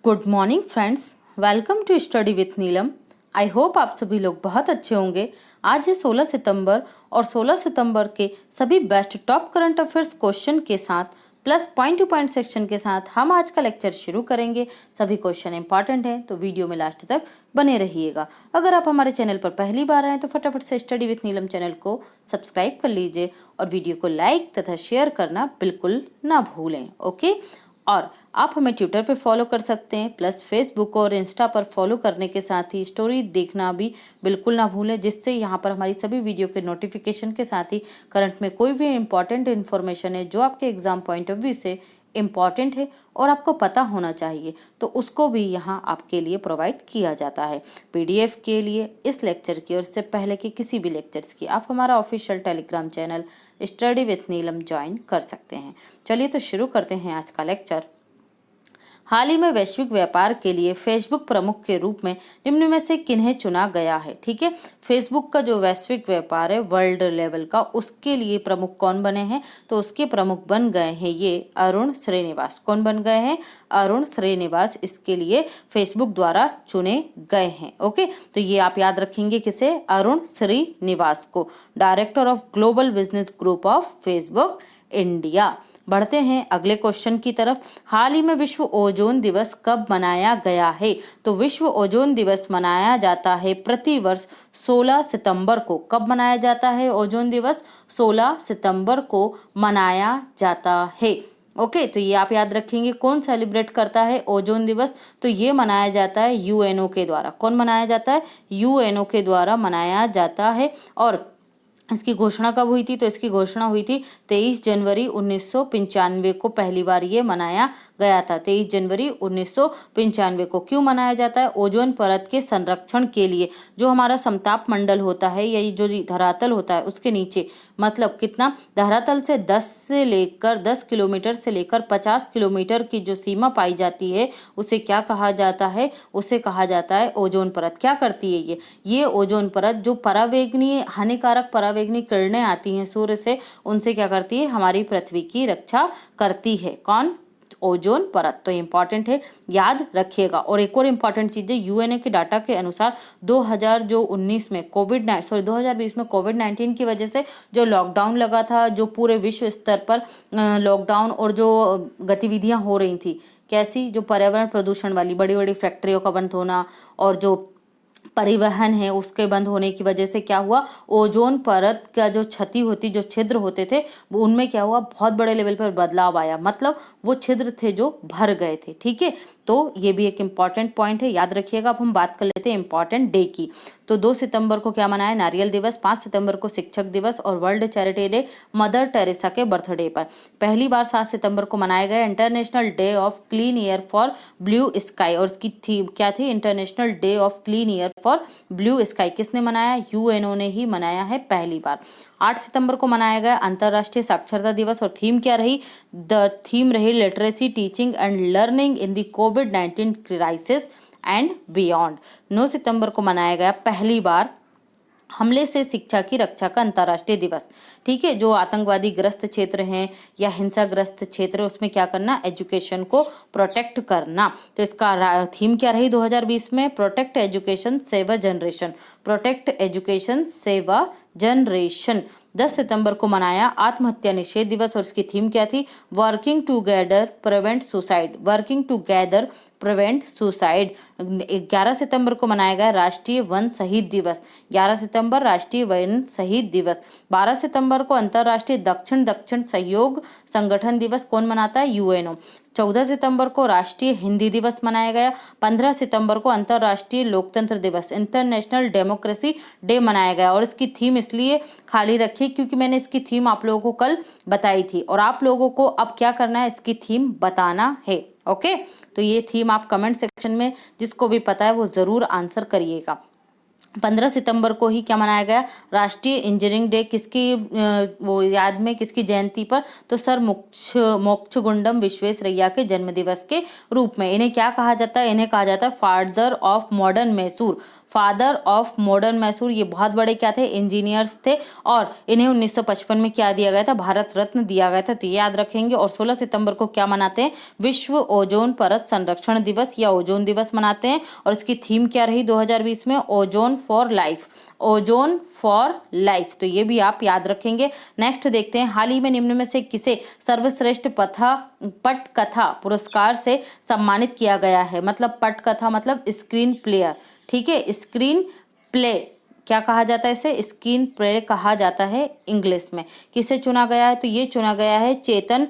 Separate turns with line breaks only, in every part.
Good morning friends, welcome to study with Neelam. I hope आप सभी लोग बहुत अच्छे होंगे। आज है 16 सितंबर और 16 सितंबर के सभी best top current affairs question के साथ plus point two point section के साथ हम आज का लेक्चर शुरू करेंगे। सभी क्वेश्चन इंपॉर्टेंट हैं तो वीडियो में लास्ट तक बने रहिएगा। अगर आप हमारे चैनल पर पहली बार आए तो फटाफट से स्टडी विथ नीलम चैनल को सब्सक्राइब कर लीजिए और वीडियो को लाइक तथा शेयर करना बिल्कुल ना भूलें। ओके, और आप हमें ट्विटर पे फॉलो कर सकते हैं, प्लस फेसबुक और इंस्टा पर फॉलो करने के साथ ही स्टोरी देखना भी बिल्कुल ना भूलें, जिससे यहाँ पर हमारी सभी वीडियो के नोटिफिकेशन के साथ ही करंट में कोई भी इम्पॉर्टेंट इन्फॉर्मेशन है जो आपके एग्जाम पॉइंट ऑफ व्यू से इम्पॉर्टेंट है और आपको पता होना चाहिए तो उसको भी यहाँ आपके लिए प्रोवाइड किया जाता है। पीडीएफ के लिए इस लेक्चर की और इससे पहले के किसी भी लेक्चर्स की आप हमारा official Telegram channel study with Neelam join कर सकते हैं। चलिए तो शुरू करते हैं आज का लेक्चर। हाल ही में वैश्विक व्यापार के लिए फेसबुक प्रमुख के रूप में निम्न में से किन्हें चुना गया है। ठीक है, फेसबुक का जो वैश्विक व्यापार है वर्ल्ड लेवल का, उसके लिए प्रमुख कौन बने हैं? तो उसके प्रमुख बन गए हैं ये अरुण श्रीनिवास। कौन बन गए हैं? अरुण श्रीनिवास इसके लिए फेसबुक द्वारा चुने गए हैं। ओके, तो ये आप याद रखेंगे किसे? अरुण श्रीनिवास को, director of global business group of Facebook India. बढ़ते हैं अगले क्वेश्चन की तरफ। हाल ही में विश्व ओजोन दिवस कब मनाया गया है? तो विश्व ओजोन दिवस मनाया जाता है प्रतिवर्ष 16 सितंबर को। कब मनाया जाता है ओजोन दिवस? 16 सितंबर को मनाया जाता है। ओके, तो ये आप याद रखेंगे। कौन सेलिब्रेट करता है ओजोन दिवस? तो ये मनाया जाता है यूएनओ के द्वारा। कौन मनाया जाता है? यूएनओ के द्वारा मनाया जाता है। और इसकी घोषणा कब हुई थी? तो इसकी घोषणा हुई थी 23 जनवरी 1995 को पहली बार ये मनाया गया था। 23 जनवरी 1995 को। क्यों मनाया जाता है? ओजोन परत के संरक्षण के लिए। जो हमारा समताप मंडल होता है या जो धरातल होता है उसके नीचे, मतलब कितना, धरातल से 10 किलोमीटर से लेकर 50 किलोमीटर की जो सीमा पाई जाती है उसे क्या कहा जाता है? उसे कहा जाता है ओजोन परत। क्या करती है ये ओजोन परत जो परावैंगनी हानिकारक परावैंगनी किरणें आती हैं सूर्य से, उनसे क्या करती है? हमारी पृथ्वी की रक्षा करती है। कौन? ओजोन परत। तो इम्पॉर्टेंट है, याद रखिएगा। और एक और इम्पॉर्टेंट चीज है, यूएनए के डाटा के अनुसार 2019 में 2020 में कोविड-19 की वजह से जो लॉकडाउन लगा था, जो पूरे विश्व स्तर पर लॉकडाउन और जो गतिविधियां हो रही थी, कैसी? जो पर्यावरण प्रदूषण वाली बड़ी बड़ी फैक्ट्रियों का बंद होना और जो परिवहन है उसके बंद होने की वजह से क्या हुआ? ओजोन परत का जो क्षति होती, जो छिद्र होते थे, वो उनमें क्या हुआ? बहुत बड़े लेवल पर बदलाव आया। मतलब वो छिद्र थे जो भर गए थे। ठीक है, तो ये भी एक इम्पॉर्टेंट पॉइंट है, याद रखिएगा। अब हम बात कर लेते हैं इम्पॉर्टेंट डे की। तो 2 सितंबर को क्या मनाया? नारियल दिवस। 5 सितंबर को शिक्षक दिवस और world charity day mother Teresa के बर्थडे पर। पहली बार 7 सितंबर को मनाया गया international day of clean air for blue sky. और इसकी थीम क्या थी? International day of clean air for blue sky. किसने मनाया? यूएनओ ने ही मनाया है पहली बार। 8 सितंबर को मनाया गया अंतर्राष्ट्रीय साक्षरता दिवस और थीम क्या रही? द थीम रही literacy teaching and learning in the covid crisis and beyond. 9 सितंबर को मनाया गया पहली बार हमले से शिक्षा की रक्षा का अंतर्राष्ट्रीय दिवस। ठीक है, जो आतंकवादी ग्रस्त क्षेत्र हैं या हिंसाग्रस्त क्षेत्र है उसमें क्या करना? एजुकेशन को प्रोटेक्ट करना। तो इसका थीम क्या रही 2020 में? Protect education save a generation. Protect education save a generation. 10 सितंबर को मनाया आत्महत्या निषेध दिवस और इसकी थीम क्या थी? Working together prevent suicide. Working together prevent suicide. 11 सितंबर को मनाया गया राष्ट्रीय वन शहीद दिवस। 11 सितंबर राष्ट्रीय वन शहीद दिवस। 12 सितंबर को अंतर्राष्ट्रीय दक्षिण दक्षिण सहयोग संगठन दिवस। कौन मनाता है? यूएनओ। 14 सितंबर को राष्ट्रीय हिंदी दिवस मनाया गया। 15 सितंबर को अंतर्राष्ट्रीय लोकतंत्र दिवस इंटरनेशनल डेमोक्रेसी डे मनाया गया। और इसकी थीम इसलिए खाली रखी क्योंकि मैंने इसकी थीम आप लोगों को कल बताई थी और आप लोगों को अब क्या करना है? इसकी थीम बताना है। ओके, तो ये थीम आप कमेंट सेक्शन में जिसको भी पता है वो जरूर आंसर करिएगा। 15 सितंबर को ही क्या मनाया गया, राष्ट्रीय इंजीनियरिंग डे, किसकी वो याद में, किसकी जयंती पर, तो सर मोक्षगुंडम विश्वेश्वरैया के जन्मदिवस के रूप में। इन्हें क्या कहा जाता है, इन्हें कहा जाता है father of modern Mysore, father of modern Mysore. ये बहुत बड़े क्या थे, इंजीनियर्स थे, और इन्हें 1955 में क्या दिया गया था, भारत रत्न दिया गया था, तो ये याद रखेंगे। और 16 सितंबर को क्या मनाते हैं, विश्व ओजोन परत संरक्षण दिवस या ओजोन दिवस मनाते हैं। और इसकी थीम क्या रही 2020 में, ozone for life, ozone for life, तो ये भी आप याद रखेंगे। नेक्स्ट देखते हैं, हाल ही में निम्न में से किसे सर्वश्रेष्ठ पटकथा पुरस्कार से सम्मानित किया गया है। मतलब पटकथा मतलब स्क्रीन प्लेयर, ठीक है, स्क्रीन प्ले क्या कहा जाता है, इसे स्क्रीन प्ले कहा जाता है इंग्लिश में। किसे चुना गया है, तो ये चुना गया है चेतन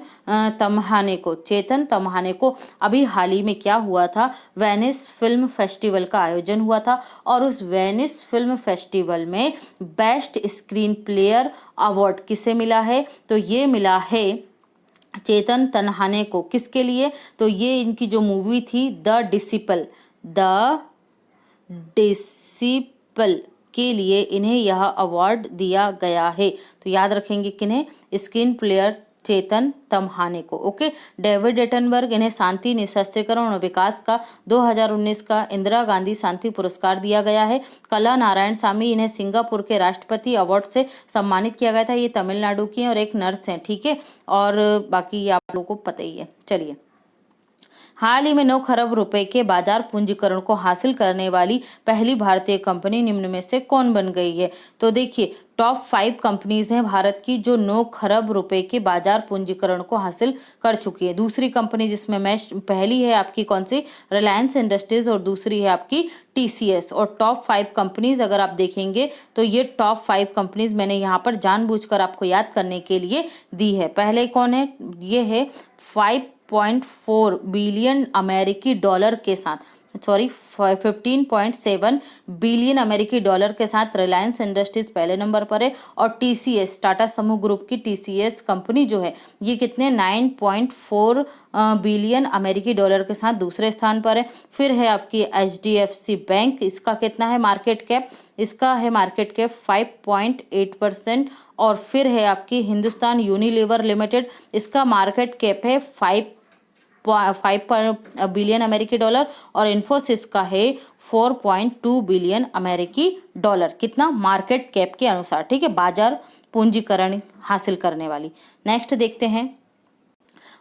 तमहाने को, चेतन तमहाने को। अभी हाल ही में क्या हुआ था, वेनिस फिल्म फेस्टिवल का आयोजन हुआ था, और उस वेनिस फिल्म फेस्टिवल में बेस्ट स्क्रीन प्लेयर अवार्ड किसे मिला है, तो ये मिला है चेतन तमहाने को। किसके लिए, तो ये इनकी जो मूवी थी द डिसिपल के लिए इन्हें यह अवार्ड दिया गया है। तो याद रखेंगे किन्हें, स्क्रीन प्लेयर चेतन तमहाने को। ओके, डेविड एटनबर्ग, इन्हें शांति निशस्त्रीकरण और विकास का 2019 का इंदिरा गांधी शांति पुरस्कार दिया गया है। कला नारायण स्वामी, इन्हें सिंगापुर के राष्ट्रपति अवार्ड से सम्मानित किया गया था। ये तमिलनाडु की और एक नर्स हैं, ठीक है, और बाकी आप लोगों को पता ही है। चलिए, हाल ही में 9 खरब रुपए के बाजार पूंजीकरण को हासिल करने वाली पहली भारतीय कंपनी निम्न में से कौन बन गई है। तो देखिए, टॉप 5 कंपनीज हैं भारत की जो 9 खरब रुपए के बाजार पूंजीकरण को हासिल कर चुकी है। दूसरी कंपनी जिसमें मैं पहली है आपकी कौन सी, रिलायंस इंडस्ट्रीज, और दूसरी है आपकी TCS। और टॉप 5 कंपनीज अगर आप देखेंगे तो ये टॉप 5 कंपनीज मैंने यहाँ पर जानबूझकर आपको याद करने के लिए दी है। पहले कौन है, ये है 5.4 बिलियन अमेरिकी डॉलर के साथ, 15.7 बिलियन अमेरिकी डॉलर के साथ रिलायंस इंडस्ट्रीज पहले नंबर पर है। और TCS, टाटा समूह ग्रुप की TCS कंपनी जो है ये कितने 9.4 बिलियन अमेरिकी डॉलर के साथ दूसरे स्थान पर है। फिर है आपकी HDFC बैंक, इसका कितना है मार्केट कैप, इसका है मार्केट कैप 5.8%। और फिर है आपकी हिंदुस्तान यूनिलीवर लिमिटेड, इसका मार्केट कैप है 5 बिलियन अमेरिकी डॉलर। और इन्फोसिस का है 4.2 बिलियन अमेरिकी डॉलर, कितना मार्केट कैप के अनुसार, ठीक है, बाजार पूंजीकरण हासिल करने वाली। नेक्स्ट देखते हैं,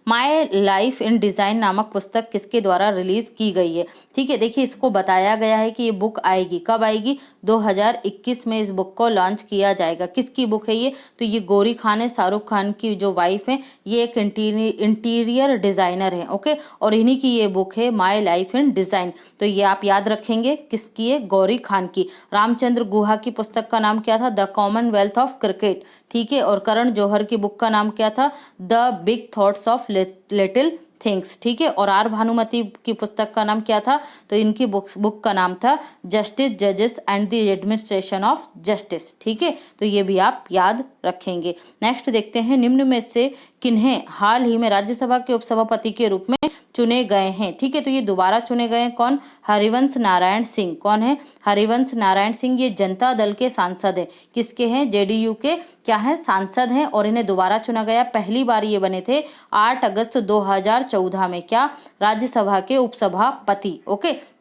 माय लाइफ इन डिज़ाइन नामक पुस्तक किसके द्वारा रिलीज की गई है। ठीक है, देखिए इसको बताया गया है कि ये बुक आएगी, कब आएगी, 2021 में इस बुक को लॉन्च किया जाएगा। किसकी बुक है ये, तो ये गौरी खान है, शाहरुख खान की जो वाइफ है, ये एक इंटीरियर डिज़ाइनर है। ओके, और इन्हीं की ये बुक है माय लाइफ इन डिज़ाइन। तो ये आप याद रखेंगे किसकी है, गौरी खान की। रामचंद्र गुहा की पुस्तक का नाम क्या था, द कॉमनवेल्थ ऑफ क्रिकेट, ठीक है। और करण जौहर की बुक का नाम क्या था, the big thoughts of little things, ठीक है। और आर भानुमति की पुस्तक का नाम क्या था, तो इनकी बुक का नाम था जस्टिस, जजेस and the administration of justice, ठीक है। तो ये भी आप याद रखेंगे। नेक्स्ट देखते हैं, निम्न में से किन्हें हाल ही में राज्यसभा के उपसभापति के रूप में चुने गए हैं। ठीक है, तो ये दोबारा चुने गए हैं, कौन, हरिवंश नारायण सिंह। कौन है, हरिवंश नारायण सिंह, ये जनता दल के सांसद हैं। किसके हैं, JDU के क्या है, सांसद हैं। और इन्हें दोबारा चुना गया, पहली बार ये बने थे 8 अगस्त 2014 में, क्या, राज्यसभा के उपसभापति। ओके,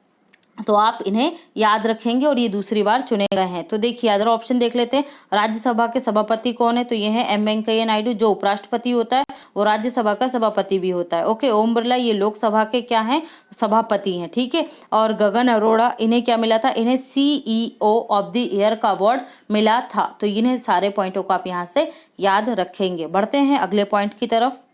तो आप इन्हें याद रखेंगे और ये दूसरी बार चुने गए हैं। तो देखिए अदर ऑप्शन देख लेते हैं, राज्यसभा के सभापति कौन है, तो ये है M वेंकैया नायडू, जो उपराष्ट्रपति होता है वो राज्यसभा का सभापति भी होता है। ओके, ओम बिरला ये लोकसभा के क्या हैं, सभापति हैं, ठीक है। और गगन अरोड़ा, इन्हें क्या मिला था, इन्हें CEO ऑफ द ईयर का अवार्ड मिला था। तो इन्हें सारे पॉइंटों को आप यहाँ से याद रखेंगे। बढ़ते हैं अगले पॉइंट की तरफ।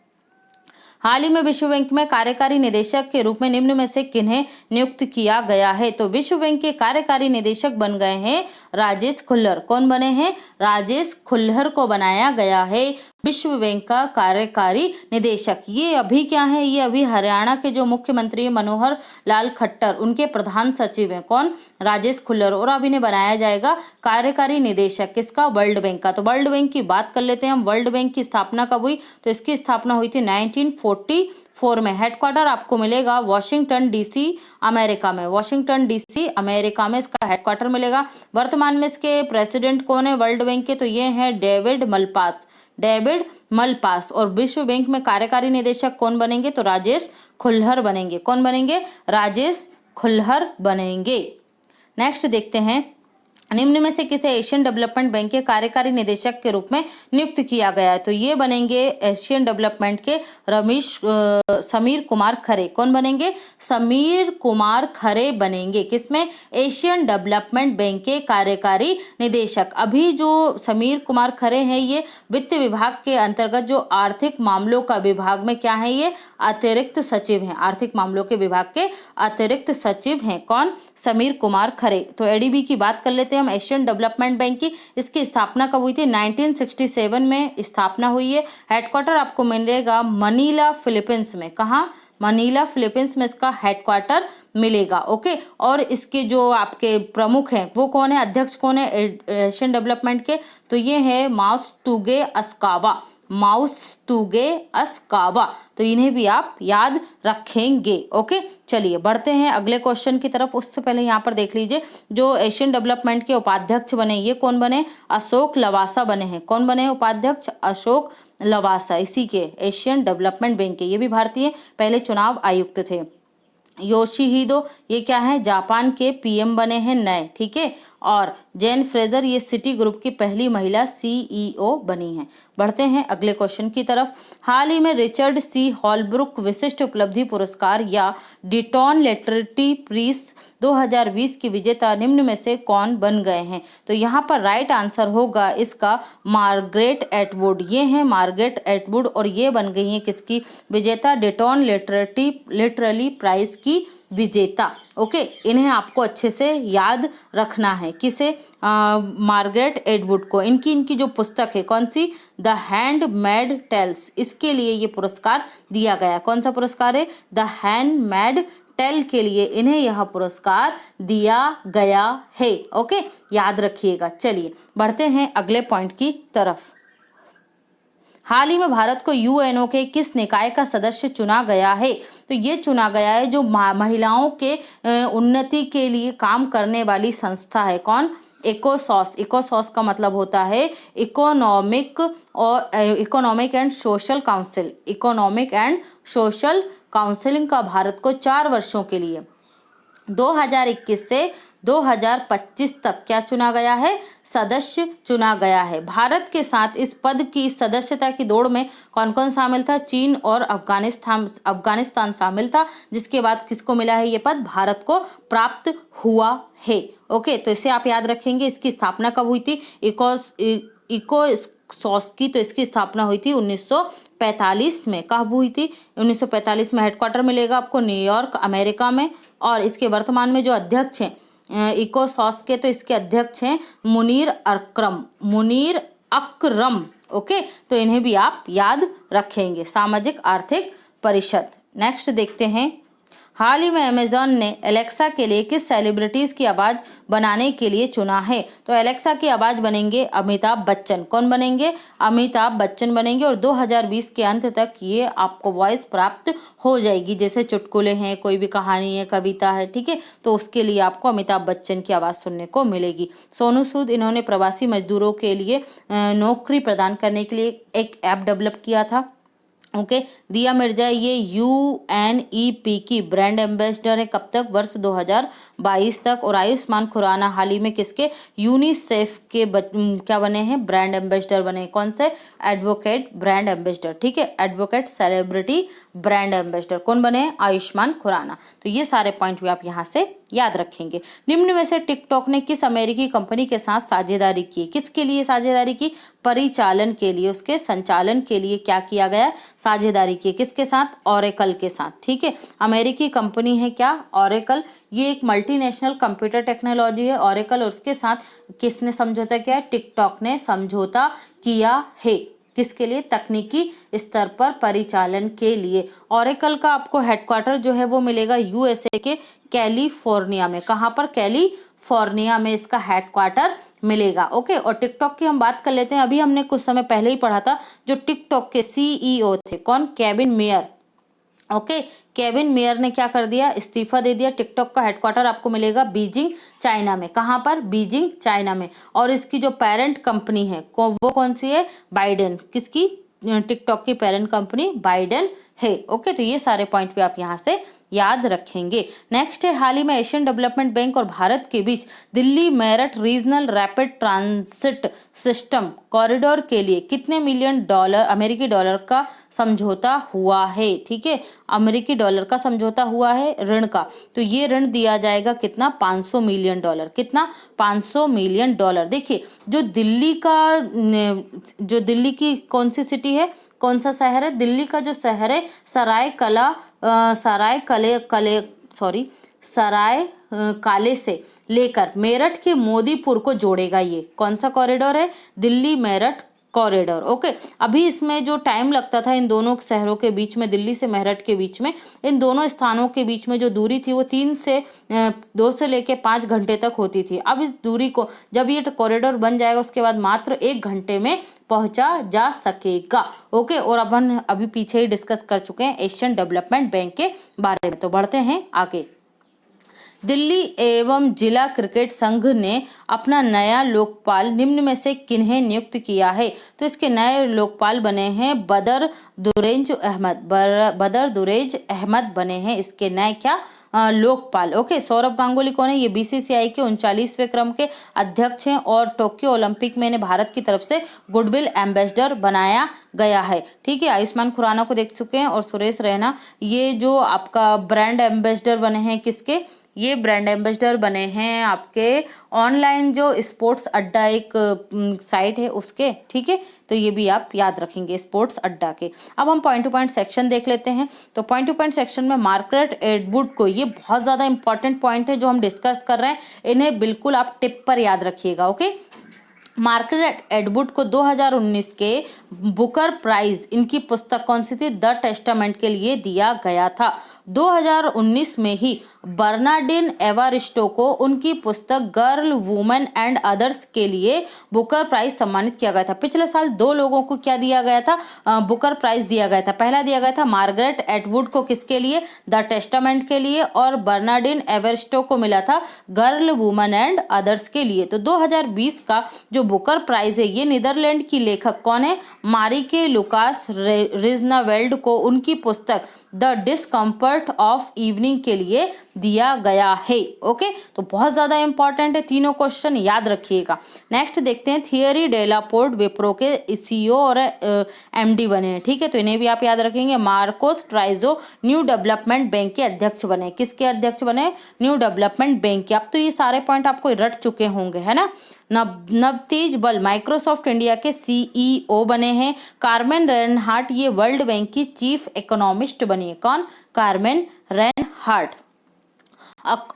हाल ही में विश्व बैंक में कार्यकारी निदेशक के रूप में निम्न में से किन्हें नियुक्त किया गया है, तो विश्व बैंक के कार्यकारी निदेशक बन गए हैं राजेश खुल्लर। कौन बने हैं, राजेश खुल्लर को बनाया गया है विश्व बैंक का कार्यकारी निदेशक। ये अभी क्या है, ये अभी हरियाणा के जो मुख्यमंत्री मनोहर लाल खट्टर उनके प्रधान सचिव हैं, कौन, राजेश खुल्लर। और अब इन्हें बनाया जाएगा कार्यकारी निदेशक, किसका, वर्ल्ड बैंक का। तो वर्ल्ड बैंक की बात कर लेते हैं हम। वर्ल्ड बैंक की स्थापना कब हुई, तो इसकी स्थापना हुई थी 1944 2004 में। हेडक्वार्टर आपको मिलेगा वॉशिंगटन डीसी अमेरिका में। वॉशिंगटन डीसी अमेरिका में इसका हेडक्वार्टर मिलेगा। वर्तमान में इसके प्रेसिडेंट कौन है वर्ल्ड बैंक के? तो ये हैं डेविड मलपास। David Malpass. और विश्व बैंक में कार्यकारी निदेशक कौन बनेंगे? तो राजेश खुल्हर बनेंगे। कौन बनेंगे? राजेश खुल्हर बनेंगे। नेक्स्ट देखते हैं, निम्न में से किसे एशियन डेवलपमेंट बैंक के कार्यकारी निदेशक के रूप में नियुक्त किया गया है? तो ये बनेंगे एशियन डेवलपमेंट के समीर कुमार खरे। कौन बनेंगे? समीर कुमार खरे बनेंगे। किसमें? एशियन डेवलपमेंट बैंक के कार्यकारी निदेशक। अभी जो समीर कुमार खरे हैं ये वित्त विभाग के अंतर्गत जो आर्थिक मामलों का विभाग में क्या है? ये अतिरिक्त सचिव हैं। आर्थिक मामलों के विभाग के अतिरिक्त सचिव हैं। कौन? समीर कुमार खरे। तो एडीबी की बात कर लेते हैं हम, एशियन डेवलपमेंट बैंक की। इसकी स्थापना कब हुई थी? 1967 में स्थापना हुई है। हेडक्वार्टर आपको मिलेगा मनीला फिलीपींस में। कहाँ? मनीला फिलीपींस में इसका हेडक्वार्टर मिलेगा। ओके, और इसके जो आपके प्रमुख हैं वो कौन है? अध्यक्ष कौन है एशियन डेवलपमेंट के? तो ये है मात्सुतोगे अस्कावा। मात्सुतोगे अस्कावा। तो इन्हें भी आप याद रखेंगे। ओके, चलिए बढ़ते हैं अगले क्वेश्चन की तरफ। उससे पहले यहाँ पर देख लीजिए, जो एशियन डेवलपमेंट के उपाध्यक्ष बने ये कौन बने? अशोक लवासा बने हैं। कौन बने उपाध्यक्ष? अशोक लवासा, इसी के एशियन डेवलपमेंट बैंक के। ये भी भारतीय पहले चुनाव आयुक्त थे। योशिहिदो, ये क्या है? जापान के पीएम बने हैं नए। ठीक है, और जेन फ्रेजर ये सिटी ग्रुप की पहली महिला सीईओ बनी हैं। बढ़ते हैं अगले क्वेश्चन की तरफ। हाल ही में रिचर्ड सी हॉलब्रुक विशिष्ट उपलब्धि पुरस्कार या डिटॉन लिटरेरी प्रीस 2020 की विजेता निम्न में से कौन बन गए हैं? तो यहाँ पर राइट आंसर होगा इसका मार्गरेट एटवुड। ये हैं मार्गरेट एटवुड, और ये बन गई हैं किसकी विजेता? डिटॉन लिटरेरी प्राइज की विजेता। ओके, इन्हें आपको अच्छे से याद रखना है। किसे? मार्गरेट एटवुड को। इनकी जो पुस्तक है कौन सी? द हैंडमेड टेल्स, इसके लिए ये पुरस्कार दिया गया। कौन सा पुरस्कार है? द हैंडमेड टेल के लिए इन्हें यह पुरस्कार दिया गया है। ओके, याद रखिएगा। चलिए बढ़ते हैं अगले पॉइंट की तरफ। हाल ही में भारत को यूएनओ के किस निकाय का सदस्य चुना गया है? तो ये चुना गया है जो महिलाओं के उन्नति के लिए काम करने वाली संस्था है। कौन? इकोसॉस। इकोसॉस का मतलब होता है economic and social council. Economic and social counselling का भारत को 4 वर्षों के लिए 2021 से 2025 तक क्या चुना गया है? सदस्य चुना गया है। भारत के साथ इस पद की सदस्यता की दौड़ में कौन कौन शामिल था? चीन और अफगानिस्तान शामिल था, जिसके बाद किसको मिला है ये पद? भारत को प्राप्त हुआ है। ओके, तो इसे आप याद रखेंगे। इसकी स्थापना कब हुई थी? इकोसॉस की, तो इसकी स्थापना हुई थी 1945 में। कब हुई थी? 1945 में। हेडक्वार्टर मिलेगा आपको न्यूयॉर्क अमेरिका में। और इसके वर्तमान में जो अध्यक्ष हैं इकोसॉस के, तो इसके अध्यक्ष हैं मुनीर अकरम। ओके, तो इन्हें भी आप याद रखेंगे। सामाजिक आर्थिक परिषद। नेक्स्ट देखते हैं, हाल ही में अमेजॉन ने एलेक्सा के लिए किस सेलिब्रिटीज की आवाज बनाने के लिए चुना है? तो एलेक्सा की आवाज बनेंगे अमिताभ बच्चन। कौन बनेंगे? अमिताभ बच्चन बनेंगे। और 2020 के अंत तक ये आपको वॉइस प्राप्त हो जाएगी। जैसे चुटकुले हैं, कोई भी कहानी है, कविता है, ठीक है, तो उसके लिए आपको अमिताभ बच्चन की आवाज सुनने को मिलेगी। सोनू सूद, इन्होंने प्रवासी मजदूरों के लिए नौकरी प्रदान करने के लिए एक ऐप डेवलप किया था। ओके, दिया मिर्जा ये यूएनईपी की ब्रांड एम्बेसडर है। कब तक? वर्ष 2022 तक। और आयुष्मान खुराना हाल ही में किसके? यूनिसेफ के क्या बने हैं? ब्रांड एम्बेसडर बने। कौन से? Advocate brand ambassador. ठीक है, एडवोकेट सेलिब्रिटी ब्रांड एम्बेसडर कौन बने? आयुष्मान खुराना। तो ये सारे पॉइंट भी आप यहाँ से याद रखेंगे। निम्न में से टिकटॉक ने किस अमेरिकी कंपनी के साथ साझेदारी की? किसके लिए साझेदारी की? परिचालन के लिए, उसके संचालन के लिए क्या किया गया? साझेदारी की। किसके साथ? ओरेकल के साथ। ठीक है, अमेरिकी कंपनी है क्या? ओरेकल। ये एक मल्टीनेशनल कंप्यूटर टेक्नोलॉजी है। ओरेकल, और उसके साथ किसने समझौता किया है? टिकटॉक ने समझौता किया है। किसके लिए? तकनीकी स्तर पर परिचालन के लिए। ओरेकल का आपको हेडक्वार्टर जो है वो मिलेगा यूएसए के कैलिफोर्निया में। कहाँ पर? कैलिफोर्निया में इसका हेडक्वार्टर मिलेगा। ओके, और टिकटॉक की हम बात कर लेते हैं। अभी हमने कुछ समय पहले ही पढ़ा था जो टिकटॉक के सीईओ थे। कौन? Kevin mayor. Okay, Kevin mayor ने क्या कर दिया, इस्तीफा दे दिया। टिकटॉक का हेडक्वार्टर आपको मिलेगा बीजिंग चाइना में। कहाँ पर, बीजिंग चाइना में। और इसकी जो पेरेंट कंपनी है वो कौन सी है, बाइडेन। किसकी, टिकटॉक की पेरेंट कंपनी बाइडेन है। ओके, तो ये सारे पॉइंट भी आप यहाँ से याद रखेंगे। नेक्स्ट है, हाल ही में एशियन डेवलपमेंट बैंक और भारत के बीच Delhi Meerut regional rapid transit system corridor के लिए कितने मिलियन डॉलर अमेरिकी डॉलर का समझौता हुआ है। ठीक है, अमेरिकी डॉलर का समझौता हुआ है ऋण का। तो ये ऋण दिया जाएगा कितना, 500 मिलियन डॉलर। कितना, 500 मिलियन डॉलर। देखिए, जो दिल्ली की कौन सी सिटी है, कौन सा शहर है, दिल्ली का जो शहर है सराय काले से लेकर मेरठ के मोदीपुर को जोड़ेगा। ये कौन सा कॉरिडोर है, दिल्ली मेरठ कॉरिडोर। ओके, अभी इसमें जो टाइम लगता था इन दोनों शहरों के बीच में, दिल्ली से मेरठ के बीच में, इन दोनों स्थानों के बीच में जो दूरी थी वो 2 से लेके 5 घंटे तक होती थी। अब इस दूरी को जब ये कॉरिडोर बन जाएगा उसके बाद मात्र 1 घंटे में पहुंचा जा सकेगा। ओके, और अपन अभी पीछे ही डिस्कस कर चुके हैं एशियन डेवलपमेंट बैंक के बारे में। तो बढ़ते हैं आगे। दिल्ली एवं जिला क्रिकेट संघ ने अपना नया लोकपाल निम्न में से किन्हें नियुक्त किया है। तो इसके नए लोकपाल बने हैं बदर दुरेज अहमद बने हैं इसके नए क्या, लोकपाल। ओके, सौरभ गांगुली कौन है, ये बीसीसीआई के 39वें क्रम के अध्यक्ष हैं और टोक्यो ओलंपिक में इन्हें भारत की तरफ से गुडविल एम्बेसडर बनाया गया है। ठीक है, आयुष्मान खुराना को देख चुके हैं और सुरेश रैना ये जो आपका ब्रांड एम्बेसडर बने हैं, किसके, ये ब्रांड एम्बेसडर बने हैं आपके ऑनलाइन जो स्पोर्ट्स अड्डा एक साइट है उसके। ठीक है, तो ये भी आप याद रखेंगे स्पोर्ट्स अड्डा के। अब हम पॉइंट टू पॉइंट सेक्शन देख लेते हैं। तो पॉइंट टू पॉइंट सेक्शन में मार्garet एटवुड को, ये बहुत ज़्यादा इंपॉर्टेंट पॉइंट है जो हम डिस्कस कर रहे हैं, इन्हें बिल्कुल आप टिप पर याद रखिएगा। ओके, मार्garet एटवुड को 2019 के बुकर प्राइज इनकी पुस्तक कौन सी थी, द टेस्टामेंट के लिए दिया गया था। 2019 में ही बर्नार्डिन एवारिस्टो को उनकी पुस्तक गर्ल वुमेन एंड अदर्स के लिए बुकर प्राइज सम्मानित किया गया था। पिछले साल 2 लोगों को क्या दिया गया था, बुकर प्राइज दिया गया था। पहला दिया गया था मार्garet एटवुड को, किसके लिए, द टेस्टामेंट के लिए, और बर्नार्डिन एवारिस्टो को मिला था गर्ल वुमेन एंड अदर्स के लिए। तो 2020 का जो बुकर प्राइज है ये नीदरलैंड की लेखक कौन है, मारिके लुकास रिजनावेल्ड को उनकी पुस्तक द डिस्कम्फर्ट ऑफ इवनिंग के लिए दिया गया है। ओके, तो बहुत ज्यादा इंपॉर्टेंट है, तीनों क्वेश्चन याद रखिएगा। नेक्स्ट देखते हैं, थियरी डेलापोर्ट विप्रो के सीईओ और एमडी बने हैं। ठीक है, तो इन्हें भी आप याद रखेंगे। मार्कोस ट्राइजो न्यू डेवलपमेंट बैंक के अध्यक्ष बने। किसके अध्यक्ष बने, न्यू डेवलपमेंट बैंक के। अब तो ये सारे पॉइंट आपको रट चुके होंगे, है ना। नवतेज बल माइक्रोसॉफ्ट इंडिया के सीईओ बने हैं। कार्मेन रेनहार्ट ये वर्ल्ड बैंक की चीफ इकोनॉमिस्ट बनी है। कौन, Carmen Reinhart.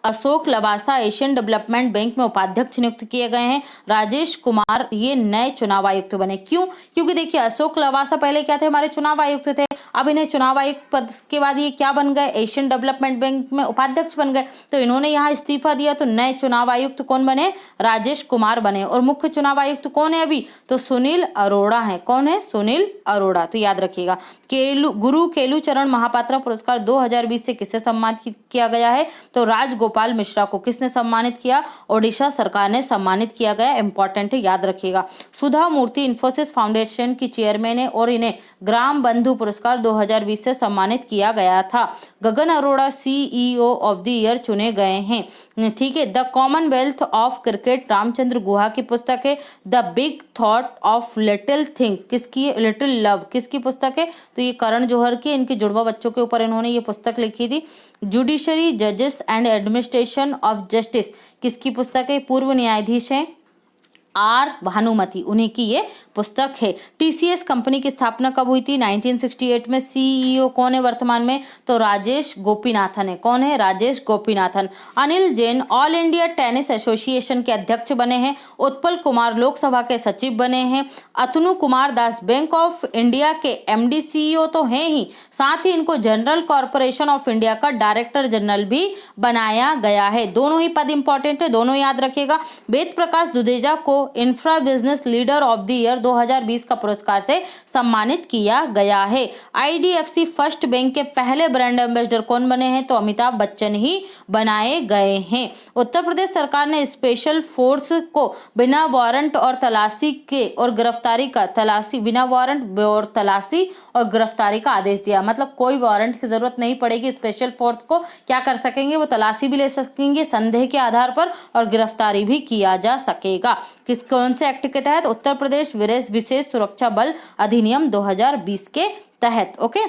Ashok Lavasa Asian development bank में उपाध्यक्ष नियुक्त किए गए हैं। राजेश कुमार ये नए चुनाव आयुक्त बने। क्यों, क्योंकि देखिए अशोक लवासा पहले क्या थे, हमारे चुनाव आयुक्त थे। अब इन्हें चुनाव आयुक्त पद के बाद ये क्या बन गए, एशियन डेवलपमेंट बैंक में उपाध्यक्ष बन गए। तो इन्होंने यहाँ इस्तीफा दिया, तो नए चुनाव आयुक्त कौन बने, राजेश कुमार बने। और मुख्य चुनाव आयुक्त कौन है अभी, तो सुनील अरोड़ा है। कौन है, सुनील अरोड़ा। तो याद रखिएगा। गुरु केलू चरण महापात्रा पुरस्कार 2020 से किसे सम्मानित किया गया है, तो राजगोपाल मिश्रा को। किसने सम्मानित किया, ओडिशा सरकार ने सम्मानित किया गया। इंपॉर्टेंट है, याद रखिएगा। सुधा मूर्ति इन्फोसिस फाउंडेशन की चेयरमैन है और इन्हें ग्राम बंधु पुरस्कार 2020 से सम्मानित किया गया था। Gagan Arora CEO of the year चुने गए हैं। ठीक है, the Commonwealth of cricket Ramachandra Guha की पुस्तक है। The big thought of little thing किसकी, लिटिल लव किसकी पुस्तक है, तो ये करण जौहर की। इनके जुड़वा बच्चों के ऊपर इन्होंने ये पुस्तक लिखी थी। जुडिशरी जजेस एंड एडमिनिस्ट्रेशन ऑफ जस्टिस किसकी पुस्तक है, पूर्व न्यायाधीश हैं आर भानुमति, उन्हीं की ये पुस्तक है। टीसीएस कंपनी की स्थापना कब हुई थी, 1968 में। सीईओ कौन है वर्तमान में, तो राजेश गोपीनाथन है। कौन है, Rajesh Gopinathan. Anil Jain all India tennis association के अध्यक्ष बने हैं। उत्पल कुमार लोकसभा के सचिव बने हैं। अतनु Kumar Das bank of India के एमडी सीईओ तो हैं ही, साथ ही इनको जनरल कॉर्पोरेशन ऑफ इंडिया का डायरेक्टर जनरल भी बनाया गया है। दोनों ही पद इंपॉर्टेंट है, दोनों याद रखिएगा। वेद प्रकाश दुदेजा को infra business leader of the year 2020 का पुरस्कार से सम्मानित किया गया है। IDFC फर्स्ट बैंक के पहले ब्रांड एम्बेसडर कौन बने हैं? तो अमिताभ बच्चन ही बनाए गए हैं। उत्तर प्रदेश सरकार ने स्पेशल फोर्स को बिना वारंट और तलाशी के और गिरफ्तारी का बिना वारंट और तलाशी और गिरफ्तारी का आदेश दिया। मतलब कोई वारंट की जरूरत नहीं पड़ेगी। स्पेशल फोर्स को क्या कर सकेंगे? वो तलाशी भी ले सकेंगे संदेह के आधार पर और गिरफ्तारी भी किया जा सकेगा। कौन से एक्ट के तहत? उत्तर प्रदेश विशेष सुरक्षा बल अधिनियम 2020 के तहत। ओके,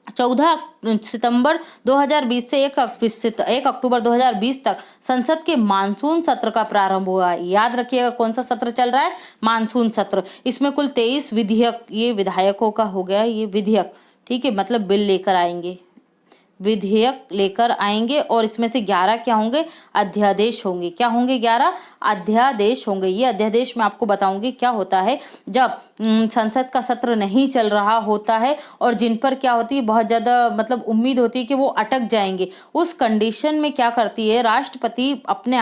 14 सितंबर 2020 से 1 अक्टूबर 2020 तक संसद के मानसून सत्र का प्रारंभ हुआ। याद रखिएगा कौन सा सत्र चल रहा है? मानसून सत्र। इसमें कुल 23 विधेयक, ये विधायकों का हो गया, ये विधेयक, ठीक है, मतलब बिल लेकर आएंगे, विधेयक लेकर आएंगे। और इसमें से 11 क्या होंगे? अध्यादेश होंगे। क्या होंगे? 11 अध्यादेश होंगे। ये अध्यादेश मैं आपको बताऊंगी क्या होता है जब संसद का सत्र नहीं चल रहा होता है और जिन पर क्या होती है, बहुत ज्यादा मतलब उम्मीद होती है कि वो अटक जाएंगे। उस कंडीशन में क्या करती है राष्ट्रपति? अपने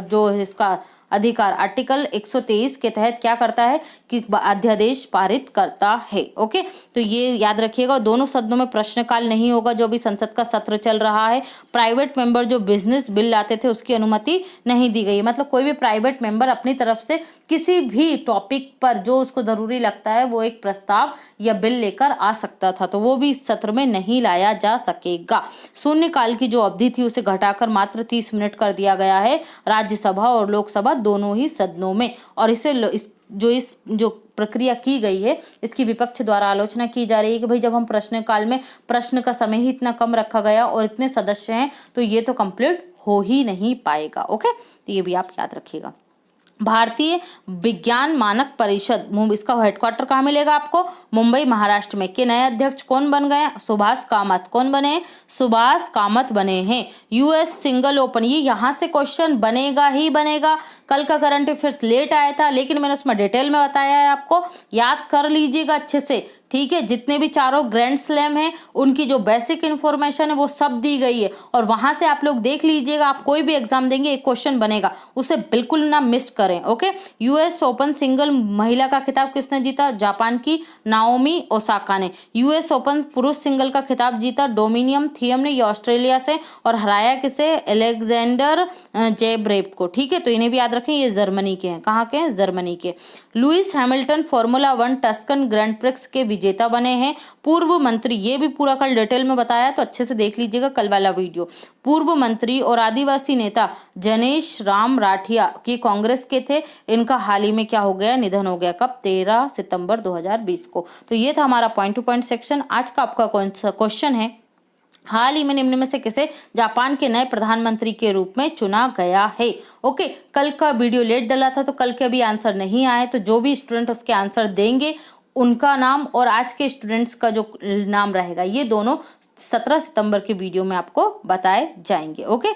जो इसका अधिकार आर्टिकल 123 के तहत क्या करता है कि अध्यादेश पारित करता है। ओके, तो ये याद रखिएगा। दोनों सदनों में प्रश्नकाल नहीं होगा जो भी संसद का सत्र चल रहा है। प्राइवेट मेंबर जो बिजनेस बिल लाते थे उसकी अनुमति नहीं दी गई है। मतलब कोई भी प्राइवेट मेंबर अपनी तरफ से किसी भी टॉपिक पर जो उसको जरूरी लगता है वो एक प्रस्ताव या बिल लेकर आ सकता था, तो वो भी इस सत्र में नहीं लाया जा सकेगा। शून्यकाल की जो अवधि थी उसे घटाकर मात्र 30 मिनट कर दिया गया है राज्यसभा और लोकसभा दोनों ही सदनों में। और इस जो प्रक्रिया की गई है इसकी विपक्ष द्वारा आलोचना की जा रही है कि भाई जब हम प्रश्नकाल में प्रश्न का समय ही इतना कम रखा गया और इतने सदस्य हैं तो ये तो कंप्लीट हो ही नहीं पाएगा। ओके, तो ये भी आप याद रखिएगा। भारतीय विज्ञान मानक परिषद, इसका हेडक्वार्टर कहाँ मिलेगा आपको? मुंबई, महाराष्ट्र में। के नए अध्यक्ष कौन बन गए? सुभाष कामत। कौन बने? सुभाष कामत बने हैं। US सिंगल ओपन, ये यहाँ से क्वेश्चन बनेगा ही बनेगा। कल का करंट अफेयर्स लेट आया था लेकिन मैंने उसमें डिटेल में बताया है, आपको याद कर लीजिएगा अच्छे से, ठीक है। जितने भी चारों ग्रैंड स्लैम हैं उनकी जो बेसिक इंफॉर्मेशन है वो सब दी गई है और वहां से आप लोग देख लीजिएगा। आप कोई भी एग्जाम देंगे एक क्वेश्चन बनेगा, उसे बिल्कुल ना मिस करें। ओके, US ओपन सिंगल महिला का खिताब किसने जीता? जापान की नाओमी ओसाका ने। US ओपन पुरुष सिंगल का खिताब जीता डोमिनियम थियम ने, ये ऑस्ट्रेलिया से, और हराया किसे? अलेक्जेंडर जेब्रेव को, ठीक है। तो इन्हें भी याद रखें, ये जर्मनी के हैं। कहाँ के हैं? जर्मनी के। Lewis Hamilton formula 1 Tuscan grand prix के विजेता बने हैं। पूर्व मंत्री, ये भी पूरा कल डिटेल में बताया तो अच्छे से देख लीजिएगा कल वाला वीडियो। पूर्व मंत्री और आदिवासी नेता जनेश राम राठिया की कांग्रेस के थे। इनका हाल ही में क्या हो गया? निधन हो गया। कब? 13 सितंबर 2020 को। तो ये था हमारा पॉइंट टू पॉइंट सेक्शन। आज का आपका कौन सा क्वेश्चन है? हाल ही में निम्न में से किसे जापान के नए प्रधानमंत्री के रूप में चुना गया है? ओके, कल का वीडियो लेट डला था तो कल के भी आंसर नहीं आए, तो जो भी स्टूडेंट उसके आंसर देंगे उनका नाम और आज के स्टूडेंट्स का जो नाम रहेगा ये दोनों 17 सितंबर के वीडियो में आपको बताए जाएंगे। ओके,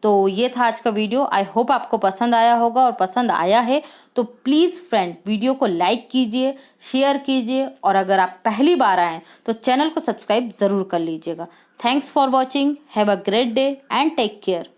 तो ये था आज का वीडियो। आई होप आपको पसंद आया होगा और पसंद आया है तो प्लीज़ फ्रेंड वीडियो को लाइक कीजिए, शेयर कीजिए और अगर आप पहली बार आए तो चैनल को सब्सक्राइब ज़रूर कर लीजिएगा। Thanks for watching, have a great day and take care.